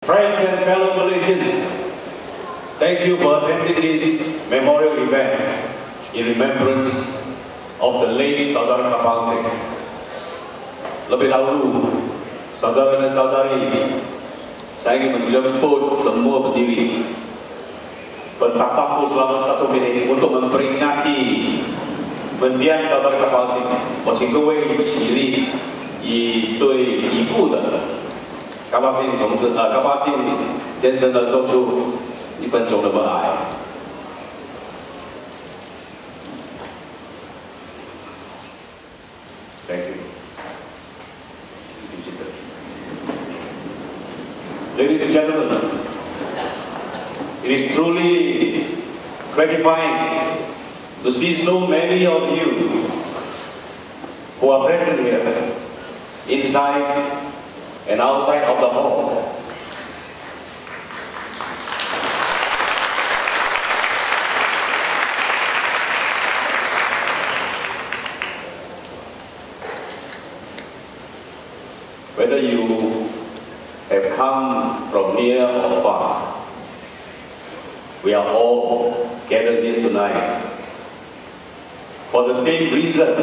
Friends and fellow Malaysians, thank you for attending this memorial event in remembrance of the late Saudara Karpal Singh. Lebih dahulu, saudara dan saudari, saya ingin menjemput semua berdiri bertafakkur selama 1 minit untuk memperingati mendiang Saudara Karpal Singh。我请各位起立，以对已故的karpal Singh先生的做出1分钟的默哀。Thank you. Please be seated. Ladies and gentlemen, it is truly gratifying to see so many of you who are present here, inside and outside of the hall. Whether you have come from near or far, we are all gathered here tonight for the same reason,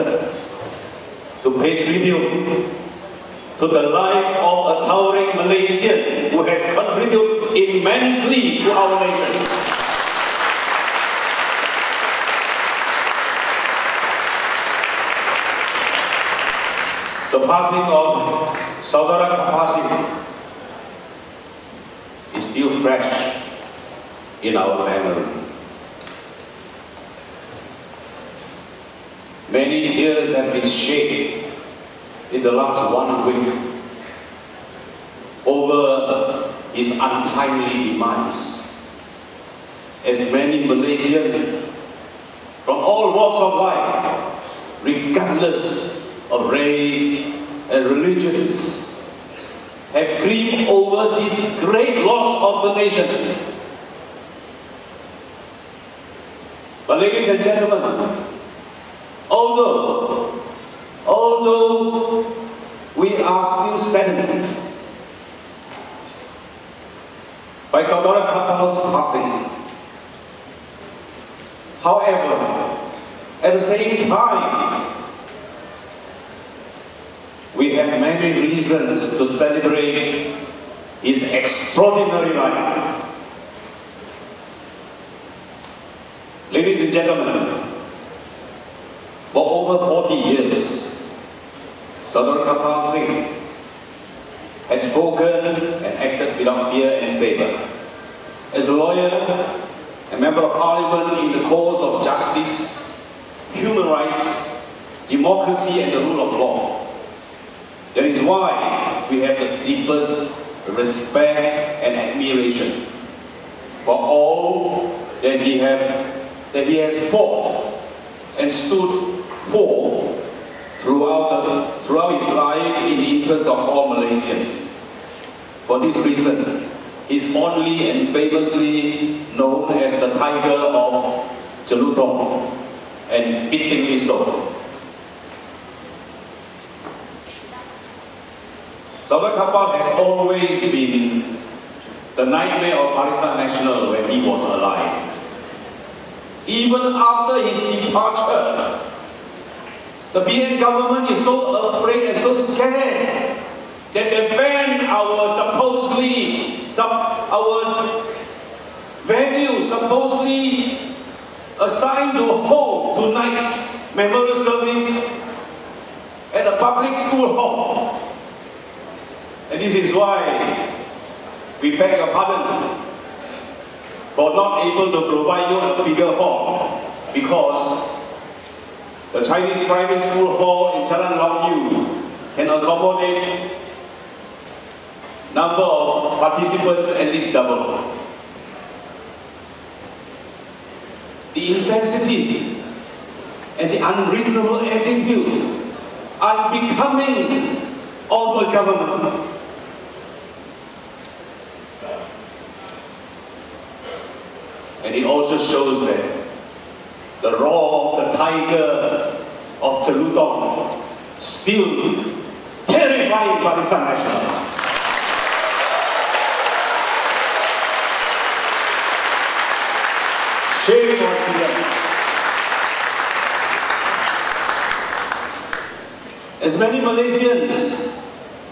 to pay tribute to the life of a towering Malaysian who has contributed immensely to our nation. The passing of Saudara Karpal Singh is still fresh in our memory. Many tears have been shed in the last 1 week over his untimely demise, as many Malaysians from all walks of life, regardless of race and religions, have grieved over this great loss of the nation. But ladies and gentlemen, although we are still saddened by Saudara Karpal's passing, however, at the same time, we have many reasons to celebrate his extraordinary life. Ladies and gentlemen, for over 40 years, Saudara Karpal Singh has spoken and acted without fear and favor. As a lawyer, a member of parliament in the cause of justice, human rights, democracy and the rule of law. That is why we have the deepest respect and admiration for all that he has fought and stood for throughout his life in the interest of all Malaysians. For this reason, he is fondly and famously known as the Tiger of Jelutong, and fittingly so. Saudara Karpal has always been the nightmare of Barisan Nasional when he was alive. Even after his departure, the PN government is so afraid and so scared that they banned our venue supposedly assigned to hold tonight's memorial service at the public school hall. And this is why we beg your pardon for not able to provide you a bigger hall, because the Chinese private school hall in Jalan Long Yu can accommodate number of participants at least double. The insensitive and the unreasonable attitude unbecoming of the government. And it also shows that the roar of the Tiger of Jelutong still terrifying Barisan Nasional. Shame on them. As many Malaysians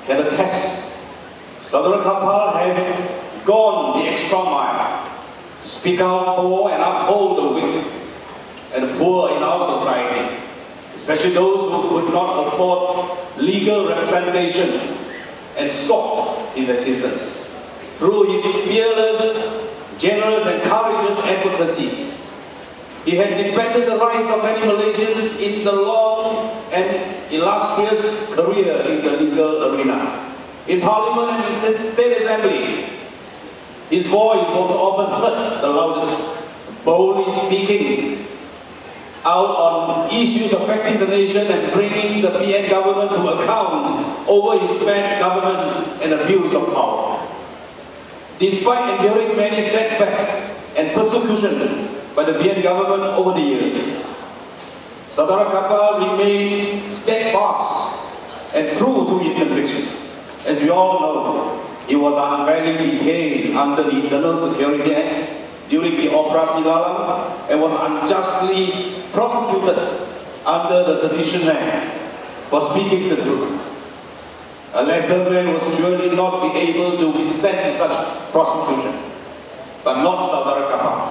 can attest, Saudara Karpal has gone the extra mile to speak out for and uphold the weak and the poor in our society, especially those who could not afford legal representation, and sought his assistance. Through his fearless, generous and courageous advocacy, he had defended the rights of many Malaysians in the long and illustrious career in the legal arena. In Parliament and in the State Assembly, his voice was often heard the loudest, boldly speaking out on issues affecting the nation and bringing the PN government to account over his bad governance and abuse of power. Despite enduring many setbacks and persecution by the PN government over the years, Saudara Karpal remained steadfast and true to his conviction. As we all know, he was unfairly detained under the Internal Security Act during the Operasi Galang and was unjustly prosecuted under the Sedition Act for speaking the truth. A lesser man will surely not be able to withstand such prosecution, but not Saudara Karpal.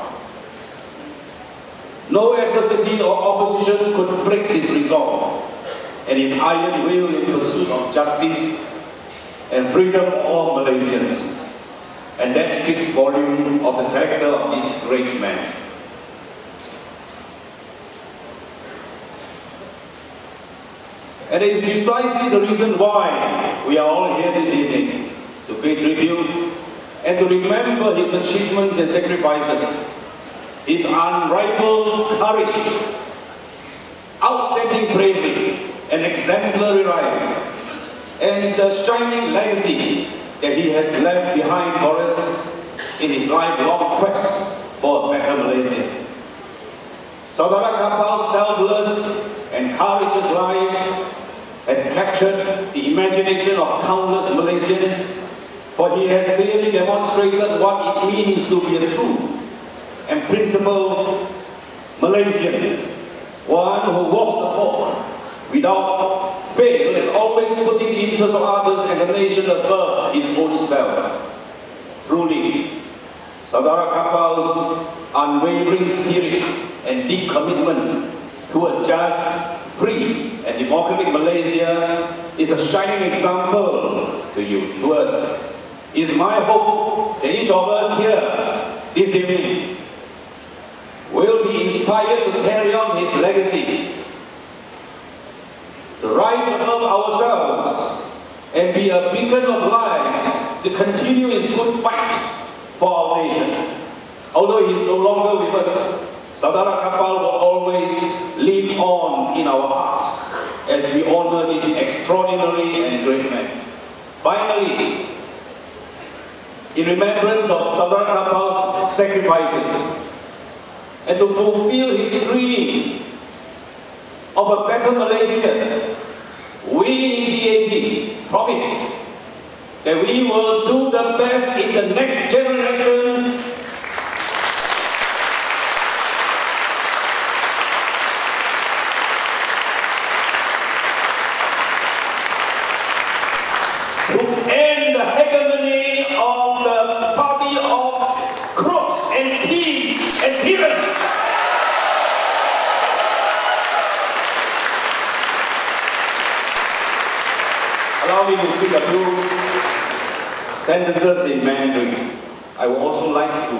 No adversity or opposition could break his resolve and his iron will in pursuit of justice and freedom for all Malaysians. And that speaks volume of the character of this great man. And it is precisely the reason why we are all here this evening, to pay tribute and to remember his achievements and sacrifices, his unrivaled courage, outstanding bravery and exemplary life, and the shining legacy that he has left behind for us in his lifelong quest for a better Malaysia. Saudara Karpal's selfless and courageous life has captured the imagination of countless Malaysians, for he has clearly demonstrated what it means to be a true and principled Malaysian, one who walks the talk without fail and always putting the interests of others and the nation above his own self. Truly, Saudara Karpal's unwavering spirit and deep commitment to a just, free and democratic Malaysia is a shining example to us. It's my hope that each of us here this evening will be inspired to carry on his legacy, to rise above ourselves and be a beacon of light to continue his good fight for our nation. Although he is no longer with us, Saudara Karpal will always live on in our hearts as we honor this extraordinary and great man. Finally, in remembrance of Saudara Karpal's sacrifices and to fulfill his dream of a better Malaysia, we in DAP promise that we will do the best in the next generation to end the hegemony of the party of crooks and thieves and tyrants. Allow me to speak a few sentences in Mandarin. I would also like to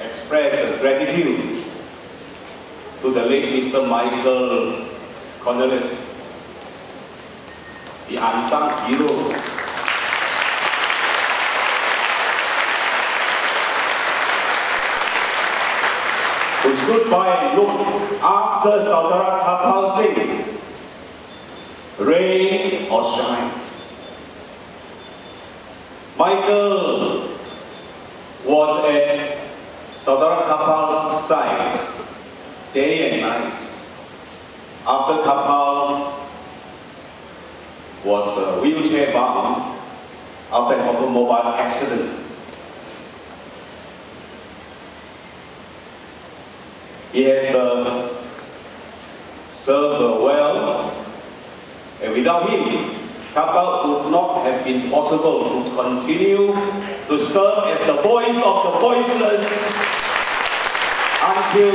express gratitude to the late Mr. Michael Cornelis, the unsung hero who stood by and looked after Saudara Karpal Singh, rain or shine. Michael was at Saudara Karpal's side day and night after Karpal was wheelchair bound after an automobile accident. He has served well, and without him, Karpal would not have been possible to continue to serve as the voice of the voiceless until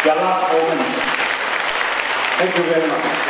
their last moments. Thank you very much.